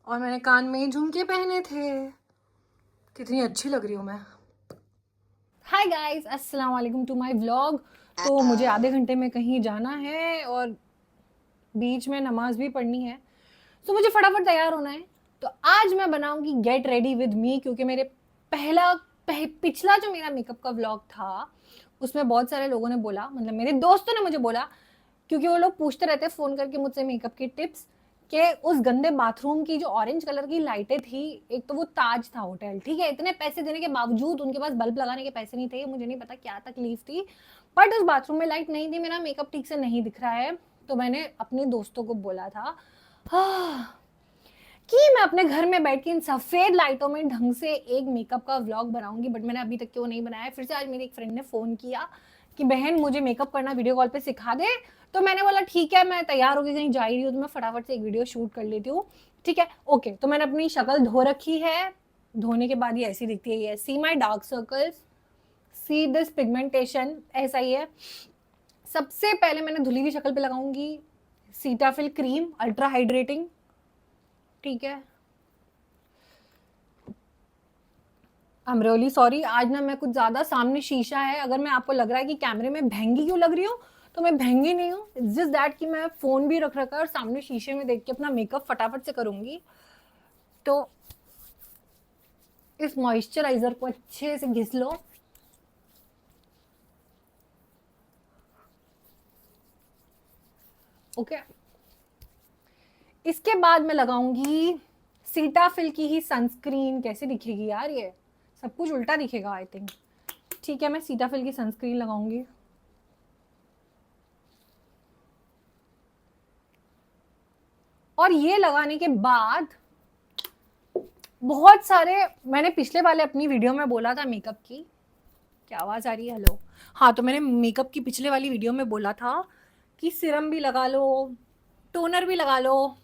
और मैंने कान में झुमके पहने थे। कितनी अच्छी लग रही हूँ मैं। हाय गाइस, अस्सलाम वालेकुम टू माय व्लॉग। तो मुझे आधे घंटे में कहीं जाना है और बीच में नमाज भी पढ़नी है, तो मुझे फटाफट तैयार होना है। तो आज मैं बनाऊंगी गेट रेडी विद मी, क्योंकि मेरे पिछला जो मेरा मेकअप का व्लॉग था उसमें बहुत सारे लोगों ने बोला, मतलब मेरे दोस्तों ने मुझे बोला, क्योंकि वो लोग पूछते रहते फ़ोन करके मुझसे मेकअप की टिप्स, कि उस गंदे बाथरूम की जो ऑरेंज कलर की लाइटें थी, एक तो वो ताज था होटल, ठीक है, इतने पैसे देने के बावजूद उनके पास बल्ब लगाने के पैसे नहीं थे। मुझे नहीं पता क्या तकलीफ थी, बट उस बाथरूम में लाइट नहीं थी, मेरा मेकअप ठीक से नहीं दिख रहा है। तो मैंने अपने दोस्तों को बोला था कि मैं अपने घर में बैठ के इन सफ़ेद लाइटों में ढंग से एक मेकअप का व्लॉग बनाऊंगी, बट मैंने अभी तक क्यों नहीं बनाया। फिर से आज मेरी एक फ्रेंड ने फ़ोन किया कि बहन मुझे मेकअप करना वीडियो कॉल पे सिखा दे। तो मैंने बोला ठीक है, मैं तैयार होकर कहीं जा रही हूँ तो मैं फटाफट से एक वीडियो शूट कर लेती हूँ। ठीक है, ओके। तो मैंने अपनी शक्ल धो रखी है। धोने के बाद ये ऐसी दिखती है। ये see my dark circles, see this pigmentation, ऐसा ही है। सबसे पहले मैंने धुली हुई शक्ल पे लगाऊंगी सीटाफिल क्रीम अल्ट्रा हाइड्रेटिंग, ठीक है। आई एम रियली सॉरी, आज ना मैं कुछ ज़्यादा सामने शीशा है, अगर मैं आपको लग रहा है कि कैमरे में भैंगी क्यों लग रही हूँ, तो मैं भैंगी नहीं हूँ। इट्स जस्ट दैट कि मैं फ़ोन भी रख रखा है और सामने शीशे में देख के अपना मेकअप फटाफट से करूँगी। तो इस मॉइस्चराइज़र को अच्छे से घिस लो। ओके, इसके बाद मैं लगाऊंगी सीटाफिल की ही सनस्क्रीन। कैसे दिखेगी यार, ये सब कुछ उल्टा दिखेगा आई थिंक। ठीक है, मैं सीटाफिल की सनस्क्रीन लगाऊंगी। और ये लगाने के बाद बहुत सारे, मैंने पिछले वाले अपनी वीडियो में बोला था मेकअप की, क्या आवाज़ आ रही है, हेलो, हाँ, तो मैंने मेकअप की पिछले वाली वीडियो में बोला था कि सीरम भी लगा लो, टोनर भी लगा लो।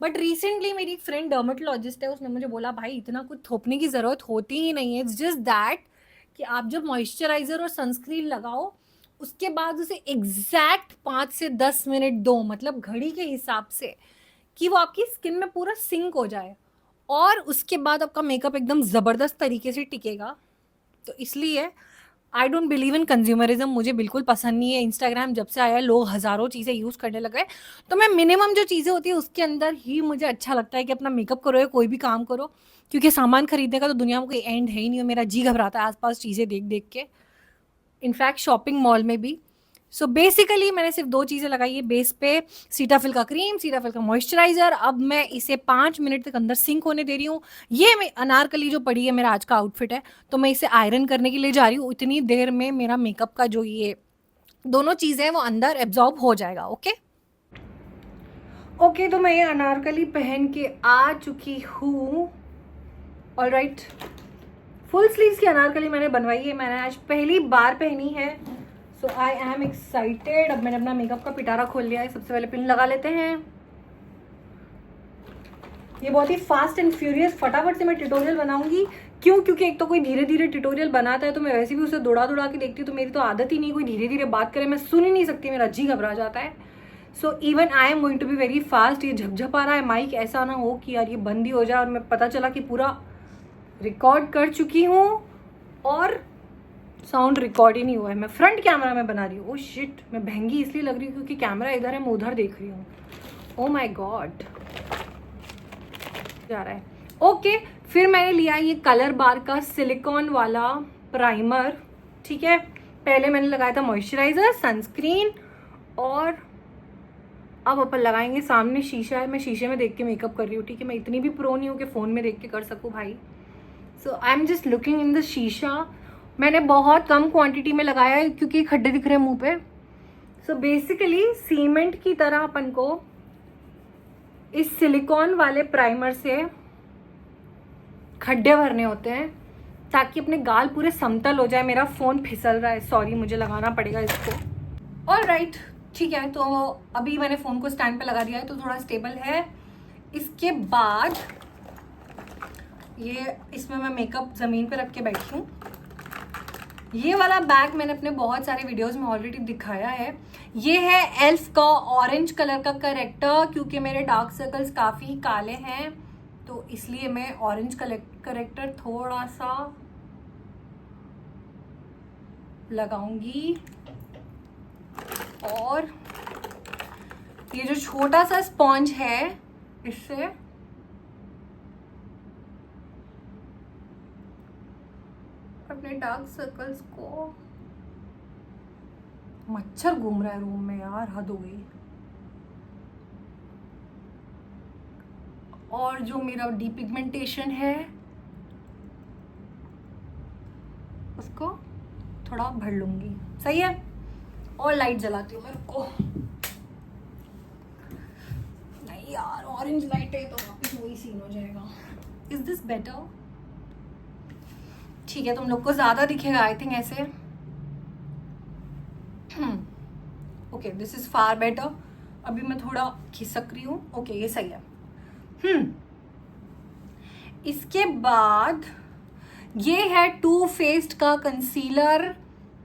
बट रिसेंटली मेरी एक फ्रेंड डर्मेटोलॉजिस्ट है, उसने मुझे बोला भाई इतना कुछ थोपने की ज़रूरत होती ही नहीं है। इट्स जस्ट दैट कि आप जब मॉइस्चराइज़र और सनस्क्रीन लगाओ उसके बाद उसे एग्जैक्ट 5 से 10 मिनट दो, मतलब घड़ी के हिसाब से, कि वो आपकी स्किन में पूरा सिंक हो जाए, और उसके बाद आपका मेकअप एकदम ज़बरदस्त तरीके से टिकेगा। तो इसलिए I don't believe in consumerism, मुझे बिल्कुल पसंद नहीं है। इंस्टाग्राम जब से आया लोग हज़ारों चीज़ें यूज़ करने लगे, तो मैं मिनिमम जो चीज़ें होती है उसके अंदर ही मुझे अच्छा लगता है कि अपना मेकअप करो या कोई भी काम करो, क्योंकि सामान खरीदने का तो दुनिया में कोई एंड है ही नहीं। मेरा जी घबराता है आसपास चीज़ें देख देख के, इनफैक्ट शॉपिंग मॉल में भी। सो बेसिकली मैंने सिर्फ 2 चीज़ें लगाई है बेस पे, सीटाफिल का क्रीम, सीटाफिल का मॉइस्चराइज़र। अब मैं इसे 5 मिनट तक अंदर सिंक होने दे रही हूँ। ये मैं अनारकली जो पड़ी है, मेरा आज का आउटफिट है, तो मैं इसे आयरन करने के लिए जा रही हूँ। इतनी देर में मेरा मेकअप का जो ये दोनों चीज़ें हैं वो अंदर एब्जॉर्ब हो जाएगा। ओके ओके, तो मैं ये अनारकली पहन के आ चुकी हूँ। ऑलराइट, फुल स्लीव्स की अनारकली मैंने बनवाई है, मैंने आज पहली बार पहनी है। सो आई एम एक्साइटेड। अब मैंने अपना मेकअप का पिटारा खोल लिया है। सबसे पहले पिन लगा लेते हैं। ये बहुत ही फास्ट एंड फ्यूरियस फटाफट से मैं ट्यूटोरियल बनाऊंगी। क्यों? क्योंकि एक तो कोई धीरे धीरे ट्यूटोरियल बनाता है तो मैं वैसे भी उसे दौड़ा दौड़ा के देखती हूँ, तो मेरी तो आदत ही नहीं कोई धीरे धीरे बात करे, मैं सुन ही नहीं सकती, मेरा जी घबरा जाता है। So even I am going to be very fast. ये झपझप आ रहा है माइक, ऐसा ना हो कि यार ये बंद ही हो जाए और मैं पता चला कि पूरा रिकॉर्ड कर चुकी हूँ और साउंड रिकॉर्ड ही नहीं हुआ है। मैं फ्रंट कैमरा में बना रही हूँ। ओ शिट, मैं भैंगी इसलिए लग रही हूँ क्योंकि कैमरा इधर है, मैं उधर देख रही हूँ। ओ माय गॉड, जा रहा है। ओके, फिर मैंने लिया ये कलर बार का सिलिकॉन वाला प्राइमर, ठीक है। पहले मैंने लगाया था मॉइस्चराइजर, सनस्क्रीन, और अब अपन लगाएंगे, सामने शीशा है, मैं शीशे में देख के मेकअप कर रही हूँ, ठीक है। मैं इतनी भी प्रो नहीं हूँ कि फ़ोन में देख के कर सकूँ भाई। So I am just looking in the शीशा। मैंने बहुत कम क्वांटिटी में लगाया है क्योंकि खड्डे दिख रहे हैं मुंह पे। सो बेसिकली सीमेंट की तरह अपन को इस सिलिकॉन वाले प्राइमर से खड्डे भरने होते हैं ताकि अपने गाल पूरे समतल हो जाए। मेरा फ़ोन फिसल रहा है, सॉरी, मुझे लगाना पड़ेगा इसको। ऑलराइट, ठीक है। तो अभी मैंने फ़ोन को स्टैंड पे लगा दिया है तो थोड़ा स्टेबल है। इसके बाद ये इसमें मैं मेकअप ज़मीन पे रख के बैठी हूँ। ये वाला बैग मैंने अपने बहुत सारे वीडियोस में ऑलरेडी दिखाया है। ये है एल्फ का ऑरेंज कलर का करेक्टर, क्योंकि मेरे डार्क सर्कल्स काफ़ी काले हैं तो इसलिए मैं ऑरेंज करेक्टर थोड़ा सा लगाऊंगी। और ये जो छोटा सा स्पॉन्ज है इससे अपने डार्क सर्कल्स को, मच्छर घूम रहा है रूम में यार, हद हो गई। और जो मेरा डीपिगमेंटेशन है उसको थोड़ा भर लूंगी, सही है। और लाइट जलाती हूँ, मेरे को नहीं यार ऑरेंज लाइट है तो वापस वही सीन हो जाएगा। Is this better? ठीक है, तुम लोग को ज्यादा दिखेगा आई थिंक ऐसे। Okay, this is far better. अभी मैं थोड़ा खिसक रही हूँ। ओके, ये सही है। इसके बाद ये है टू फेस्ड का कंसीलर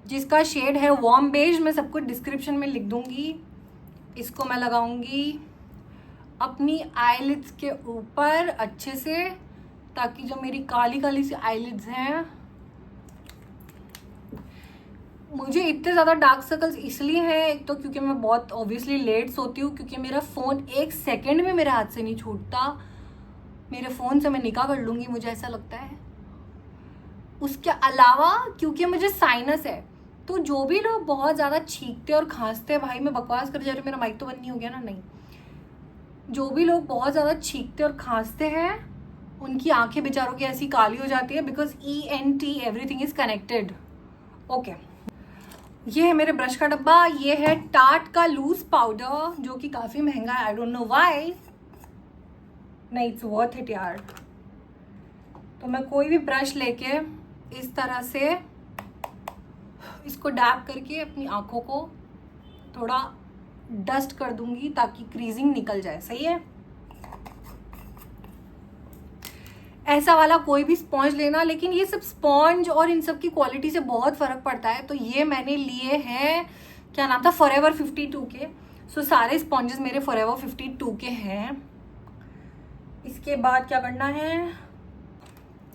जिसका शेड है वार्म बेज। मैं सबको डिस्क्रिप्शन में लिख दूंगी। इसको मैं लगाऊंगी अपनी आईलिड्स के ऊपर अच्छे से, ताकि जो मेरी काली काली सी आईलिड्स हैं, मुझे इतने ज़्यादा डार्क सर्कल्स इसलिए हैं, एक तो क्योंकि मैं बहुत ऑब्वियसली लेट सोती हूँ, क्योंकि मेरा फ़ोन एक सेकंड में मेरे हाथ से नहीं छूटता। मेरे फ़ोन से मैं निकाह कर लूँगी, मुझे ऐसा लगता है। उसके अलावा क्योंकि मुझे साइनस है, तो जो भी लोग बहुत ज़्यादा छींकते और खांसते हैं, भाई मैं बकवास कर जा रही हूँ, मेरा माइक तो बंद नहीं हो गया ना? नहीं। जो भी लोग बहुत ज़्यादा छींकते और खांसते हैं उनकी आंखें बेचारों की ऐसी काली हो जाती है, because ENT everything is connected. Okay, ये है मेरे ब्रश का डब्बा। ये है टार्ट का लूज पाउडर जो कि काफ़ी महंगा है, आई डोंट नो व्हाई। नहीं, इट्स वर्थ इट यार। तो मैं कोई भी ब्रश लेके इस तरह से इसको डैप करके अपनी आंखों को थोड़ा डस्ट कर दूंगी ताकि क्रीजिंग निकल जाए, सही है। ऐसा वाला कोई भी स्पॉन्ज लेना, लेकिन ये सब स्पॉन्ज और इन सब की क्वालिटी से बहुत फ़र्क पड़ता है। तो ये मैंने लिए हैं, क्या नाम था, फॉरएवर 52 के। सो सारे स्पॉन्जेस मेरे फॉरएवर 52 के हैं। इसके बाद क्या करना है?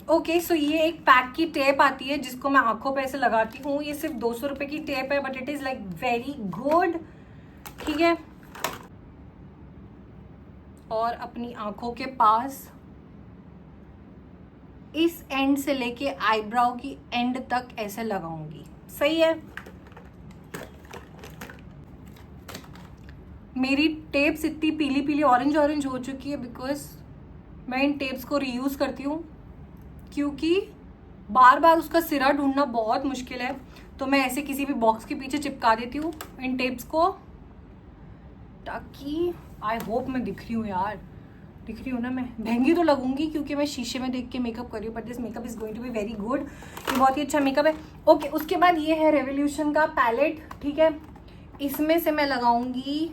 ओके, सो ये एक पैक की टेप आती है जिसको मैं आंखों पे ऐसे लगाती हूँ। ये सिर्फ 200 रुपये की टेप है, but it is like very good, ठीक है। और अपनी आंखों के पास इस एंड से लेके आईब्राउ की एंड तक ऐसे लगाऊंगी, सही है। मेरी टेप्स इतनी पीली पीली ऑरेंज ऑरेंज हो चुकी है बिकॉज मैं इन टेप्स को रीयूज़ करती हूँ, क्योंकि बार बार उसका सिरा ढूंढना बहुत मुश्किल है। तो मैं ऐसे किसी भी बॉक्स के पीछे चिपका देती हूँ इन टेप्स को, ताकि आई होप मैं दिख रही हूँ यार, दिख रही हूँ ना? मैं महंगी तो लगूंगी क्योंकि मैं शीशे में देख के मेकअप कर रही हूँ, but this makeup is going to be very good. ये बहुत ही अच्छा मेकअप है। ओके, उसके बाद ये है रेवोल्यूशन का पैलेट, ठीक है। इसमें से मैं लगाऊंगी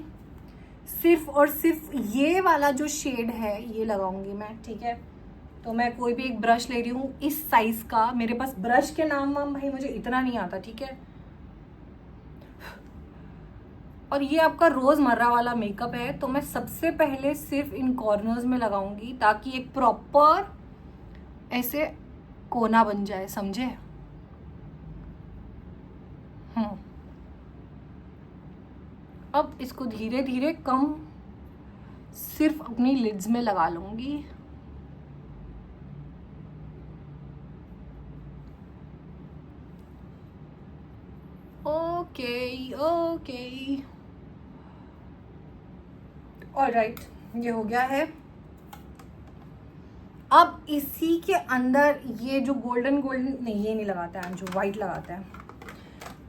सिर्फ और सिर्फ ये वाला जो शेड है ये लगाऊंगी मैं, ठीक है। तो मैं कोई भी एक ब्रश ले रही हूँ इस साइज का। मेरे पास ब्रश के नाम भाई मुझे इतना नहीं आता, ठीक है। और ये आपका रोज़मर्रा वाला मेकअप है, तो मैं सबसे पहले सिर्फ इन कॉर्नर्स में लगाऊंगी ताकि एक प्रॉपर ऐसे कोना बन जाए, समझे? अब इसको धीरे धीरे कम सिर्फ अपनी लिड्स में लगा लूंगी। ओके ओके, ऑलराइट, ये हो गया है। अब इसी के अंदर ये जो गोल्डन नहीं, ये नहीं लगाता है, जो वाइट लगाता है,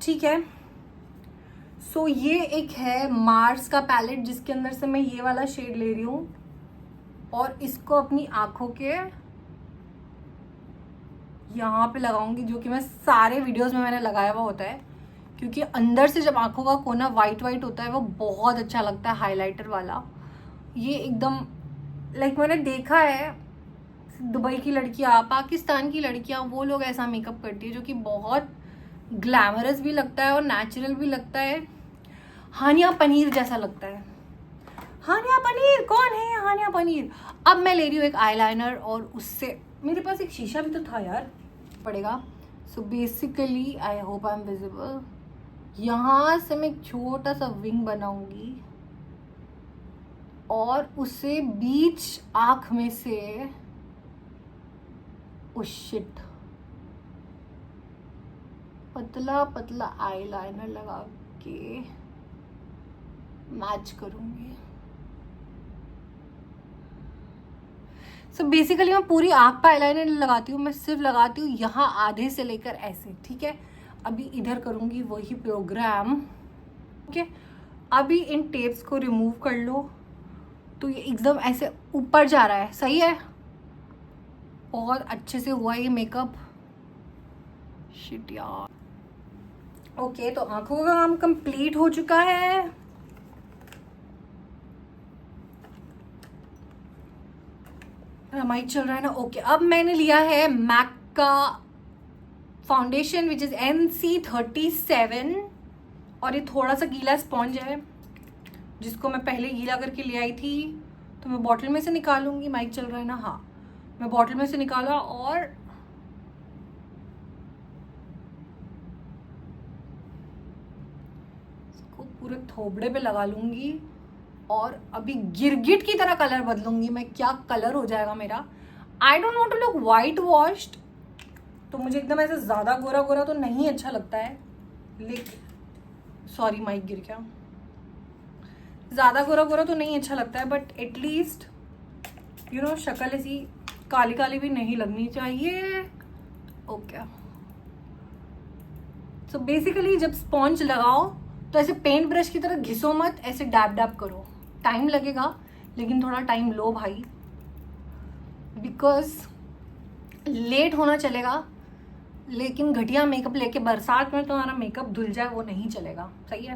ठीक है। सो ये एक है मार्स का पैलेट जिसके अंदर से मैं ये वाला शेड ले रही हूँ और इसको अपनी आंखों के यहाँ पे लगाऊंगी, जो कि मैं सारे वीडियोस में मैंने लगाया हुआ होता है, क्योंकि अंदर से जब आंखों का कोना वाइट वाइट होता है वो बहुत अच्छा लगता है, हाइलाइटर वाला। ये एकदम लाइक मैंने देखा है दुबई की लड़कियाँ, पाकिस्तान की लड़कियाँ, वो लोग ऐसा मेकअप करती है जो कि बहुत ग्लैमरस भी लगता है और नेचुरल भी लगता है। हानिया पनीर जैसा लगता है। हानिया पनीर कौन है? हानिया पनीर। अब मैं ले रही हूँ एक आईलाइनर और उससे, मेरे पास एक शीशा भी तो था यार, पड़ेगा। So basically I hope I am visible. यहाँ से मैं एक छोटा सा विंग बनाऊंगी और उसे बीच आँख में से, ओ शिट, पतला पतला आईलाइनर लगा के मैच करूंगी। सो बेसिकली मैं पूरी आँख पे आईलाइनर लगाती हूँ, मैं सिर्फ लगाती हूँ यहाँ आधे से लेकर ऐसे, ठीक है। अभी इधर करूँगी वही प्रोग्राम, ओके। अभी इन टेप्स को रिमूव कर लो, तो ये एकदम ऐसे ऊपर जा रहा है, सही है। बहुत अच्छे से हुआ ये मेकअप। शिट यार। ओके, तो आंखों का काम कंप्लीट हो चुका है। माइक चल रहा है ना, ओके। अब मैंने लिया है मैक का फाउंडेशन विच इज NC37 और ये थोड़ा सा गीला स्पॉन्ज है जिसको मैं पहले गीला करके ले आई थी, तो मैं बॉटल में से निकालूंगी। माइक चल रहा है ना, हाँ, मैं बॉटल में से निकाला और इसको पूरे थोबड़े पे लगा लूंगी और अभी गिरगिट की तरह कलर बदलूंगी मैं। क्या कलर हो जाएगा मेरा। I don't want to look white washed, तो मुझे एकदम ऐसे ज़्यादा गोरा गोरा तो नहीं अच्छा लगता है, लेकिन सॉरी माइक गिर गया। ज़्यादा गोरा गोरा तो नहीं अच्छा लगता है, बट एटलीस्ट यू नो शक्ल ऐसी काली काली भी नहीं लगनी चाहिए, ओके। सो बेसिकली जब स्पॉन्ज लगाओ तो ऐसे पेंट ब्रश की तरह घिसो मत, ऐसे डैब डैब करो। टाइम लगेगा लेकिन थोड़ा टाइम लो भाई, बिकॉज लेट होना चलेगा, लेकिन घटिया मेकअप लेके बरसात में तुम्हारा मेकअप धुल जाए वो नहीं चलेगा, सही है।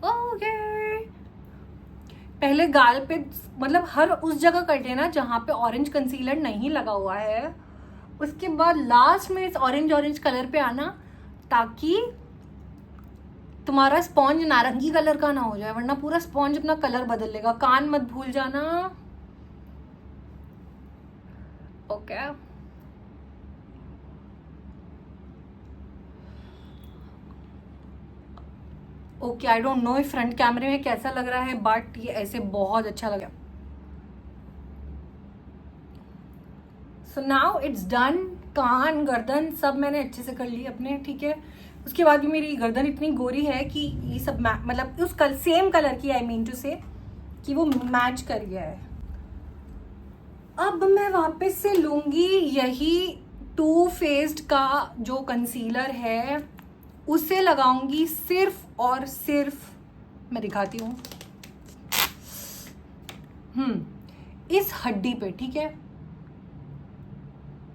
ओके, पहले गाल पे मतलब हर उस जगह कर देना जहाँ पे ऑरेंज कंसीलर नहीं लगा हुआ है, उसके बाद लास्ट में इस ऑरेंज कलर पे आना, ताकि तुम्हारा स्पॉन्ज नारंगी कलर का ना हो जाए, वरना पूरा स्पॉन्ज अपना कलर बदल लेगा। कान मत भूल जाना, okay. Okay, I don't know front कैमरे में कैसा लग रहा है, बट ये ऐसे बहुत अच्छा लगा। So now it's done. कान गर्दन सब मैंने अच्छे से कर ली अपने, ठीक है। उसके बाद भी मेरी गर्दन इतनी गोरी है कि ये सब मतलब उस सेम कलर की, आई मीन टू से कि वो मैच कर गया है। अब मैं वापस से लूंगी यही टू फेस्ड का जो कंसीलर है, उसे लगाऊंगी सिर्फ और सिर्फ, मैं दिखाती हूँ, इस हड्डी पे, ठीक है।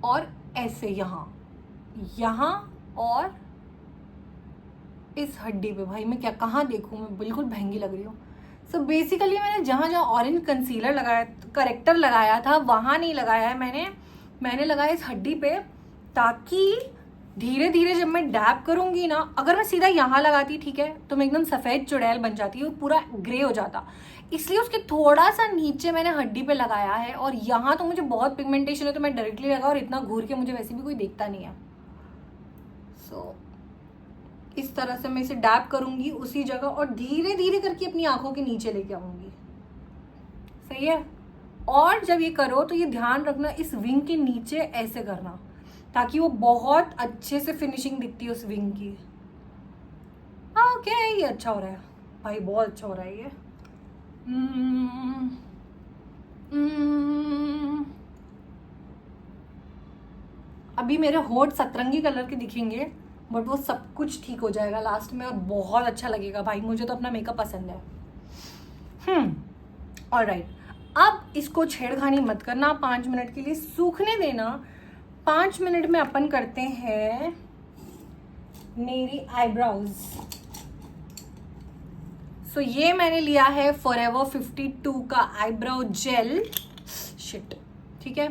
और ऐसे यहाँ और इस हड्डी पे। भाई मैं क्या कहाँ देखूँ, मैं बिल्कुल महंगी लग रही हूँ। सो बेसिकली मैंने जहाँ जहाँ ऑरेंज कंसीलर लगाया, करेक्टर लगाया था, वहाँ नहीं लगाया है मैंने लगाया इस हड्डी पे, ताकि धीरे धीरे जब मैं डैब करूँगी ना, अगर मैं सीधा यहाँ लगाती, ठीक है, तो मैं एकदम सफ़ेद चुड़ैल बन जाती, वो पूरा ग्रे हो जाता। इसलिए उसके थोड़ा सा नीचे मैंने हड्डी पे लगाया है, और यहाँ तो मुझे बहुत पिगमेंटेशन है तो मैं डायरेक्टली लगा, और इतना घूर के मुझे वैसे भी कोई देखता नहीं है। सो इस तरह से मैं इसे डैब करूँगी उसी जगह, और धीरे धीरे करके अपनी आँखों के नीचे लेके आऊँगी, सही है। और जब ये करो तो ये ध्यान रखना, इस विंग के नीचे ऐसे करना, ताकि वो बहुत अच्छे से फिनिशिंग दिखती है उस विंग की। ओके, ये अच्छा हो रहा है भाई, बहुत अच्छा हो रहा है ये। अभी मेरे होठ सतरंगी कलर के दिखेंगे, बट वो सब कुछ ठीक हो जाएगा लास्ट में, और बहुत अच्छा लगेगा भाई। मुझे तो अपना मेकअप पसंद है। ऑलराइट, अब इसको छेड़खानी मत करना, 5 मिनट के लिए सूखने देना। 5 मिनट में अपन करते हैं मेरी आईब्राउज। सो ये मैंने लिया है फॉरएवर 52 का आईब्राउ जेल, शिट, ठीक है।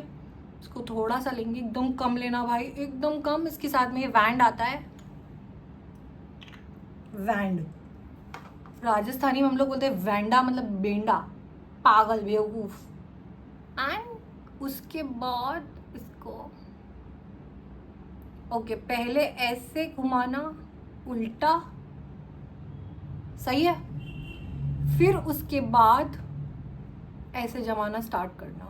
इसको थोड़ा सा लेंगे, एकदम कम लेना भाई, एकदम कम। इसके साथ में ये बैंड आता है, वैंड, राजस्थानी में हम लोग बोलते हैं वैंडा, मतलब बेंडा, पागल, बेवकूफ। एंड उसके बाद इसको ओके पहले ऐसे घुमाना उल्टा, सही है, फिर उसके बाद ऐसे जमाना स्टार्ट करना,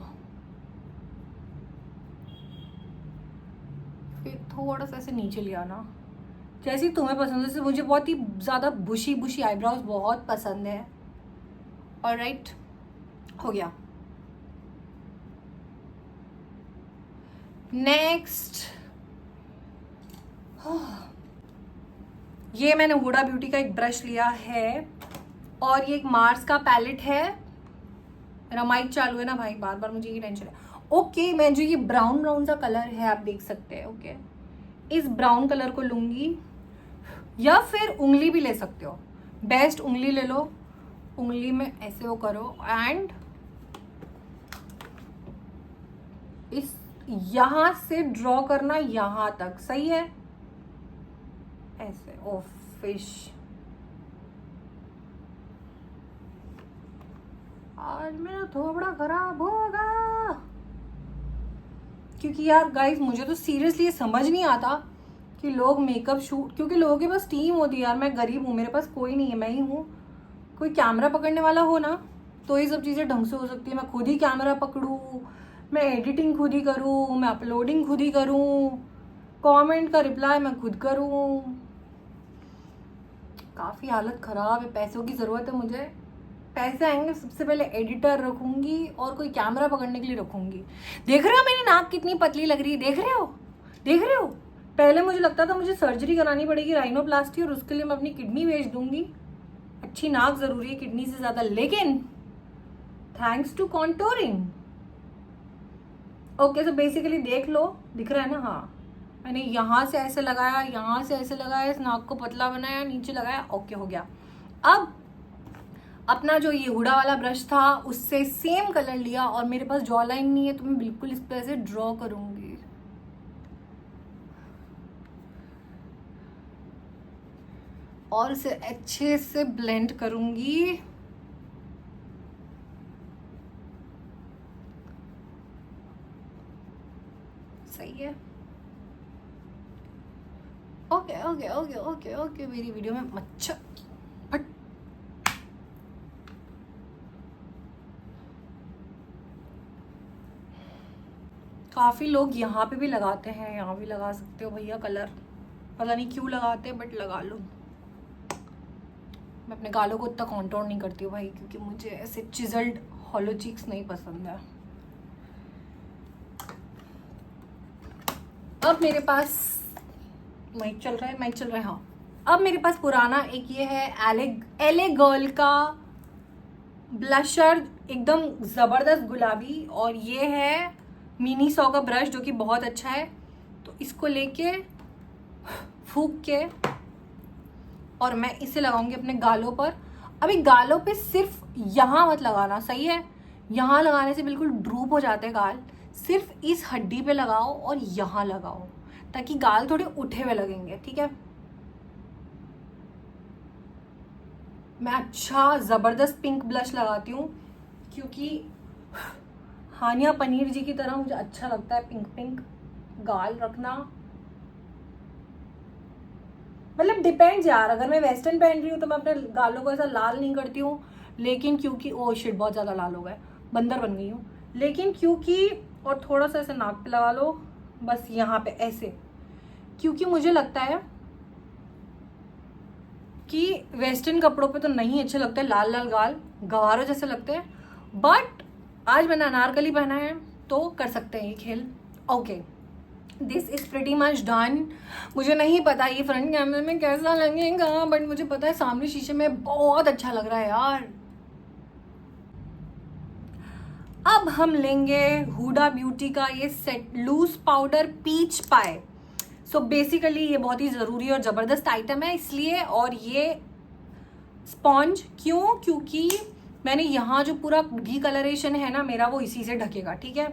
फिर थोड़ा सा ऐसे नीचे ले आना, जैसे तुम्हें पसंद है। जैसे मुझे बहुत ही ज़्यादा बुशी बुशी आईब्रोज बहुत पसंद है। ऑलराइट, हो गया। नेक्स्ट, ये मैंने हुडा ब्यूटी का एक ब्रश लिया है और ये एक मार्स का पैलेट है। मेरा माइक चालू है ना भाई, बार बार मुझे ये टेंशन है। ओके, मैं जो ये ब्राउन ब्राउन सा कलर है आप देख सकते हैं। ओके, इस ब्राउन कलर को लूंगी, या फिर उंगली भी ले सकते हो, बेस्ट उंगली ले लो। उंगली में ऐसे वो करो एंड इस यहां से ड्रॉ करना यहां तक, सही है, ऐसे। ओ फिश, आज मेरा थोबड़ा खराब होगा, क्योंकि यार गाइस मुझे तो सीरियसली ये समझ नहीं आता कि लोग मेकअप शूट, क्योंकि लोगों के पास टीम होती है यार, मैं गरीब हूँ, मेरे पास कोई नहीं है, मैं ही हूँ। कोई कैमरा पकड़ने वाला हो ना तो ये सब चीज़ें ढंग से हो सकती है। मैं खुद ही कैमरा पकड़ूँ, मैं एडिटिंग खुद ही करूँ, मैं अपलोडिंग खुद ही करूँ, कमेंट का रिप्लाई मैं खुद करूँ। काफ़ी हालत ख़राब है, पैसों की ज़रूरत है मुझे। पैसे आएंगे सबसे पहले एडिटर रखूँगी और कोई कैमरा पकड़ने के लिए रखूँगी। देख रहे हो मेरी नाक कितनी पतली लग रही है, देख रहे हो, देख रहे हो। पहले मुझे लगता था मुझे सर्जरी करानी पड़ेगी, राइनोप्लास्टी, और उसके लिए मैं अपनी किडनी बेच दूंगी। अच्छी नाक ज़रूरी है किडनी से ज़्यादा, लेकिन thanks to contouring. Okay, so basically देख लो, दिख रहा है ना। हाँ, मैंने यहाँ से ऐसे लगाया, यहाँ से ऐसे लगाया, इस नाक को पतला बनाया, नीचे लगाया, ओके हो गया। अब अपना जो ये हुडा वाला ब्रश था उससे सेम कलर लिया, और मेरे पास जॉ लाइन नहीं है तो मैं बिल्कुल इस पर ऐसे ड्रॉ करूंगी। और इसे अच्छे से ब्लेंड करूंगी। सही है। Okay okay okay okay okay, मेरी वीडियो में मच्छर फट। काफ़ी लोग यहाँ पे भी लगाते हैं, यहाँ भी लगा सकते हो भैया कलर, पता नहीं क्यों लगाते हैं बट लगा लो। मैं अपने गालों को इतना कॉन्टोर नहीं करती हूँ भाई, क्योंकि मुझे ऐसे चिजल्ड हॉलो चीक्स नहीं पसंद है। अब मेरे पास माइक चल रहा है, माइक चल रहा है, हाँ। अब मेरे पास पुराना एक ये है एले गर्ल का ब्लशर, एकदम ज़बरदस्त गुलाबी, और ये है मिनी सौ का ब्रश जो कि बहुत अच्छा है। तो इसको लेके फूक के और मैं इसे लगाऊंगी अपने गालों पर। अभी गालों पे सिर्फ यहाँ मत लगाना, सही है, यहाँ लगाने से बिल्कुल ड्रूप हो जाते हैं गाल। सिर्फ इस हड्डी पे लगाओ और यहाँ लगाओ, ताकि गाल थोड़े उठे हुए लगेंगे, ठीक है। मैं अच्छा ज़बरदस्त पिंक ब्लश लगाती हूँ, क्योंकि हानिया पनीर जी की तरह मुझे अच्छा लगता है पिंक पिंक गाल रखना। मतलब डिपेंड्स यार, अगर मैं वेस्टर्न पहन रही हूँ तो मैं अपने गालों को ऐसा लाल नहीं करती हूँ, लेकिन क्योंकि ओ शिट बहुत ज़्यादा लाल हो गए, बंदर बन गई हूँ। लेकिन क्योंकि, और थोड़ा सा ऐसे नाक पे लगा लो, बस यहाँ पे ऐसे, क्योंकि मुझे लगता है कि वेस्टर्न कपड़ों पे तो नहीं अच्छे लगते लाल लाल गाल, गवारों जैसे लगते हैं। बट आज मैंने अनारकली पहना है तो कर सकते हैं ये खेल। Okay, this is pretty much done. मुझे नहीं पता ये फ्रंट कैमरे में कैसा लगेगा, बट मुझे पता है सामने शीशे में बहुत अच्छा लग रहा है यार। अब हम लेंगे हुडा ब्यूटी का ये सेट लूज पाउडर पीच पाए। सो बेसिकली ये बहुत ही ज़रूरी और ज़बरदस्त आइटम है इसलिए, और ये स्पॉन्ज क्यों, क्योंकि मैंने यहाँ जो पूरा डिकलरेशन है ना मेरा, वो इसी से ढकेगा, ठीक है।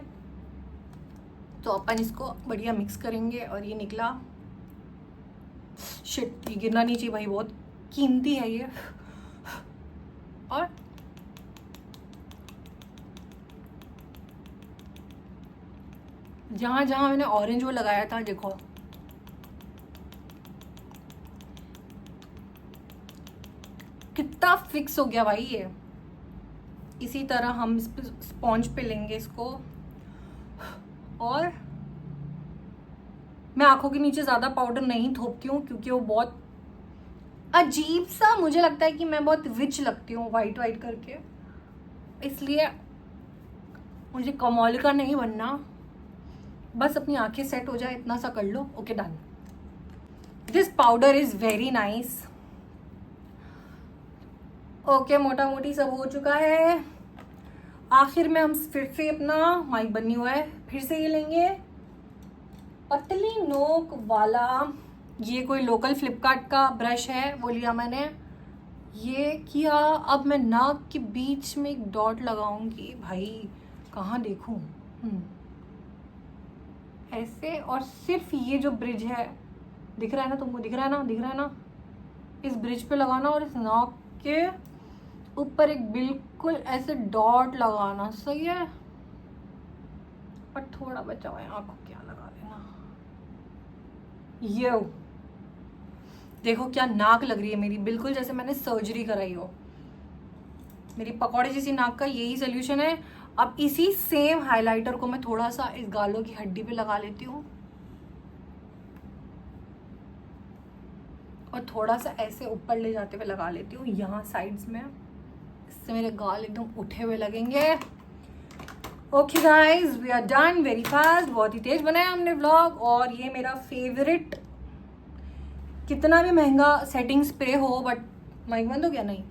तो अपन इसको बढ़िया मिक्स करेंगे, और ये निकला, शिट ये गिरना नहीं चाहिए भाई, बहुत कीमती है ये। और जहाँ जहाँ मैंने ऑरेंज वो लगाया था देखो, कितना फिक्स हो गया भाई ये। इसी तरह हम इस पे स्पॉन्ज पे लेंगे इसको, और मैं आंखों के नीचे ज़्यादा पाउडर नहीं थोपती हूँ क्योंकि वो बहुत अजीब सा मुझे लगता है कि मैं बहुत विच लगती हूँ वाइट वाइट करके, इसलिए मुझे कमाल का नहीं बनना, बस अपनी आंखें सेट हो जाए इतना सा कर लो। Okay done. This powder is very nice. Okay मोटा मोटी सब हो चुका है। आखिर में हम फिर से अपना माइक बनी हुआ है, फिर से ये लेंगे पतली नोक वाला, ये कोई लोकल फ्लिपकार्ट का ब्रश है वो लिया मैंने, ये किया। अब मैं नाक के बीच में एक डॉट लगाऊंगी। भाई कहाँ देखूं, ऐसे, और सिर्फ ये जो ब्रिज है, दिख रहा है ना तुमको, दिख रहा है ना, दिख रहा है ना, इस ब्रिज पे लगाना और इस नाक के ऊपर एक बिल्कुल ऐसे डॉट लगाना। सही है, और थोड़ा बचा हुआ है आंखों क्या लगा देना। ये देखो क्या नाक लग रही है मेरी, बिल्कुल जैसे मैंने सर्जरी कराई हो। मेरी पकौड़े जैसी नाक का यही सोल्यूशन है। अब इसी सेम हाइलाइटर को मैं थोड़ा सा इस गालों की हड्डी पे लगा लेती हूँ, और थोड़ा सा ऐसे ऊपर ले जाते हुए लगा लेती हूँ यहाँ साइड्स में, इससे मेरे गाल एकदम उठे हुए लगेंगे। Okay guys, we are done very fast. बहुत ही तेज बनाया हमने व्लॉग, और ये मेरा फेवरेट, कितना भी महंगा सेटिंग स्प्रे हो, बट माइक बंद हो गया, नहीं,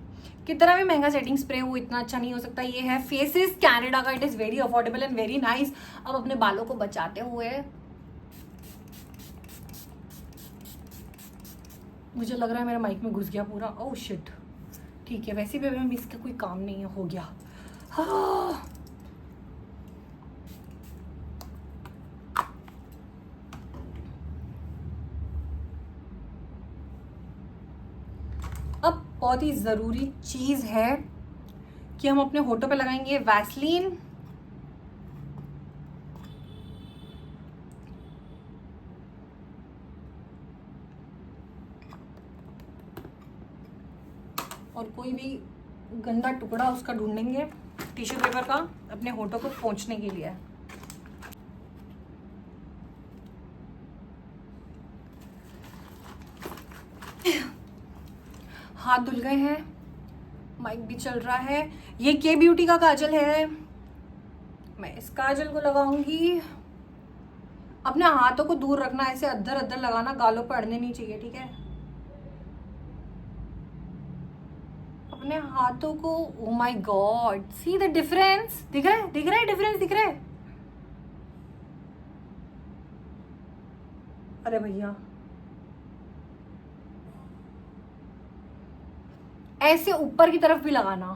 कितना भी महंगा सेटिंग स्प्रे हो इतना अच्छा नहीं हो सकता। ये है फेसेस कैनेडा का, it is very affordable and very nice. अब अपने बालों को बचाते हुए, मुझे लग रहा है मेरा माइक में घुस गया पूरा। ओह शिट, ठीक है, वैसे भी अभी इसका कोई काम नहीं है, हो गया। हाँ। अब बहुत ही ज़रूरी चीज़ है कि हम अपने होठों पे लगाएंगे वैसलीन। और कोई भी गंदा टुकड़ा उसका ढूंढेंगे टिश्यू पेपर का अपने होठों को पोंछने के लिए। हाथ धुल गए हैं, माइक भी चल रहा है। ये के ब्यूटी का काजल है, मैं इस काजल को लगाऊंगी। अपने हाथों को दूर रखना, ऐसे अद्धर अद्धर लगाना, गालों पर अड़ने नहीं चाहिए, ठीक है। अपने हाथों को, oh my God, see the difference, दिख रहा है, दिख रहा है डिफरेंस, दिख रहा है। अरे भैया, ऐसे ऊपर की तरफ भी लगाना।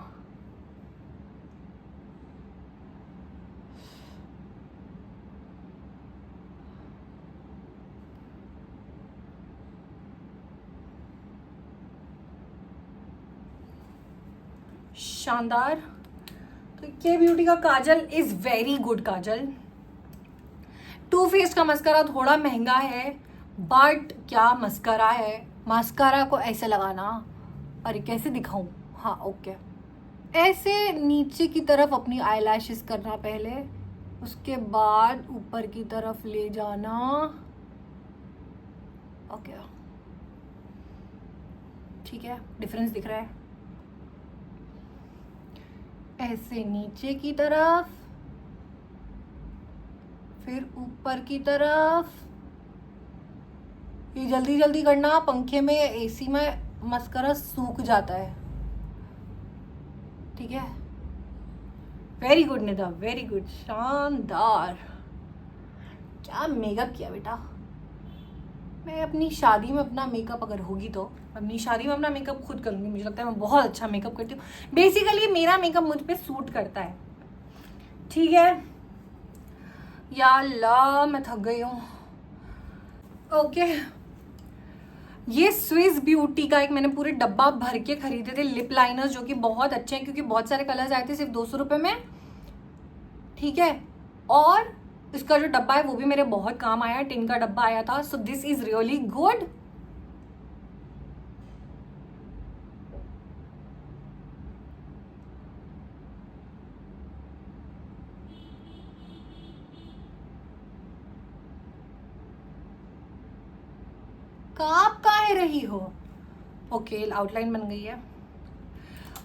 शानदार। तो के ब्यूटी का kajal is very good kajal. Too Faced का मस्करा थोड़ा महंगा है, बट क्या मस्करा है। मस्करा को ऐसे लगाना, अरे कैसे दिखाऊं, हाँ ओके, ऐसे नीचे की तरफ अपनी आई लैशेस करना पहले, उसके बाद ऊपर की तरफ ले जाना। ओके ठीक है, डिफरेंस दिख रहा है। ऐसे नीचे की तरफ, फिर ऊपर की तरफ। ये जल्दी जल्दी करना, पंखे में या एसी में मस्करा सूख जाता है, ठीक है। Very good Nida, very good, शानदार। क्या मेकअप किया बेटा। मैं अपनी शादी में अपना मेकअप, अगर होगी तो अपनी शादी में अपना मेकअप खुद करूँगी। मुझे लगता है मैं बहुत अच्छा मेकअप करती हूँ। बेसिकली मेरा मेकअप मुझ पे सूट करता है, ठीक है। या अल्लाह, मैं थक गई हूँ। ओके, ये स्विस ब्यूटी का एक मैंने पूरे डब्बा भर के खरीदे थे लिप लाइनर्स, जो कि बहुत अच्छे हैं क्योंकि बहुत सारे कलर्स आए थे सिर्फ 200 रुपये में, ठीक है। और इसका जो डब्बा है वो भी मेरे बहुत काम आया, टिन का डब्बा आया था। So this is really good. आप काहे रही हो? ओके, आउटलाइन बन गई है।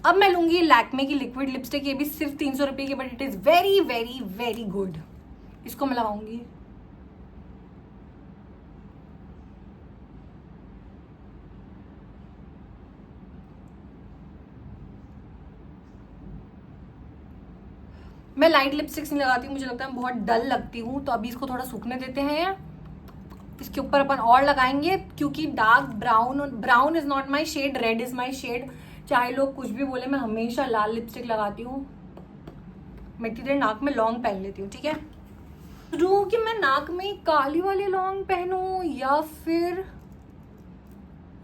अब मैं लूंगी लैक्मे की लिक्विड लिपस्टिक, ये भी सिर्फ 300 रुपये की, but it is very very very good. इसको मैं लगाऊंगी। मैं लाइट लिपस्टिक्स नहीं लगाती हूँ, मुझे लगता है बहुत डल लगती हूँ, तो अभी इसको थोड़ा सूखने देते हैं। इसके ऊपर अपन और लगाएंगे क्योंकि dark brown, brown is not my shade, red is my shade. चाहे लोग कुछ भी बोले, मैं हमेशा लाल लिपस्टिक लगाती हूँ। मैं इतनी देर नाक में लॉन्ग पहन लेती हूँ, ठीक है। रू कि मैं नाक में काली वाली लॉन्ग पहनूं या फिर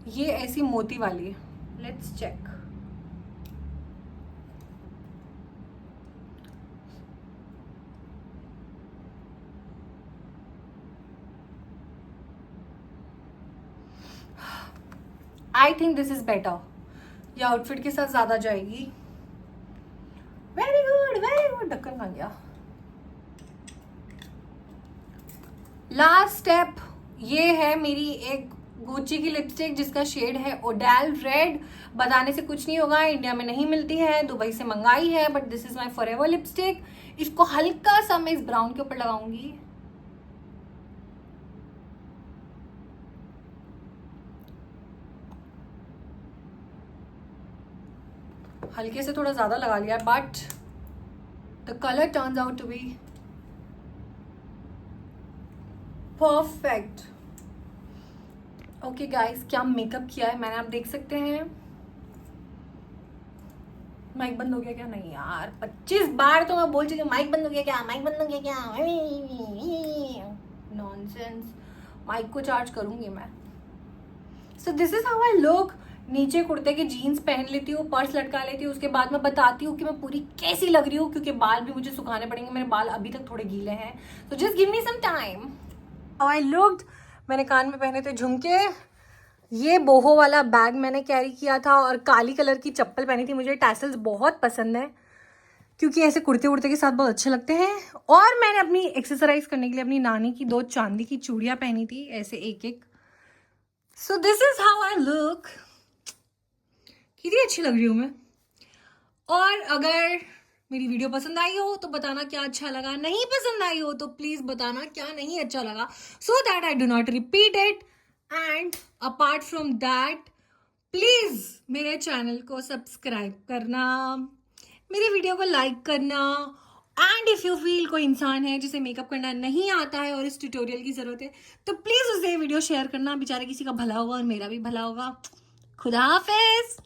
ये ऐसी मोती वाली। Let's check. I think this is better, ये आउटफिट के साथ ज्यादा जाएगी। Very good very good. ढक्कन कहाँ गया? लास्ट स्टेप, ये है मेरी एक गुच्ची की लिपस्टिक जिसका शेड है ओडाल रेड। बताने से कुछ नहीं होगा, इंडिया में नहीं मिलती है, दुबई से मंगाई है, but this is my forever lipstick. इसको हल्का सा मैं इस ब्राउन के ऊपर लगाऊंगी। हल्के से थोड़ा ज्यादा लगा लिया, but the colour turns out to be perfect. Okay guys, क्या मेकअप किया है मैंने, आप देख सकते हैं। माइक बंद हो गया क्या? नहीं यार, 25 बार तो मैं बोल चुकी हूँ माइक बंद हो गया क्या, माइक बंद हो गया क्या। नॉनसेंस। माइक को चार्ज करूंगी मैं। So this is how I look. नीचे कुर्ते के जीन्स पहन लेती हूँ, पर्स लटका लेती हूँ, उसके बाद मैं बताती हूँ कि मैं पूरी कैसी लग रही हूँ, क्योंकि बाल भी मुझे सुखाने पड़ेंगे, मेरे बाल अभी तक थोड़े गीले हैं। तो just give me some time. How I looked. मैंने कान में पहने थे झुमके, ये बोहो वाला बैग मैंने कैरी किया था, और काली कलर की चप्पल पहनी थी। मुझे टैसल्स बहुत पसंद है क्योंकि ऐसे कुर्ते उड़ते के साथ बहुत अच्छे लगते हैं। और मैंने अपनी एक्सरसाइज करने के लिए अपनी नानी की 2 चांदी की चूड़ियाँ पहनी थी, ऐसे एक एक। So this is how I look. कितनी अच्छी लग रही हूँ मैं। और अगर मेरी वीडियो पसंद आई हो तो बताना क्या अच्छा लगा, नहीं पसंद आई हो तो प्लीज बताना क्या नहीं अच्छा लगा, so that I do not repeat it. And apart from that, please मेरे चैनल को सब्सक्राइब करना, मेरी वीडियो को लाइक करना। एंड इफ यू फील कोई इंसान है जिसे मेकअप करना नहीं आता है और इस ट्यूटोरियल की जरूरत है, तो प्लीज उसे वीडियो शेयर करना, बेचारे किसी का भला होगा और मेरा भी भला होगा। खुदा हाफिज।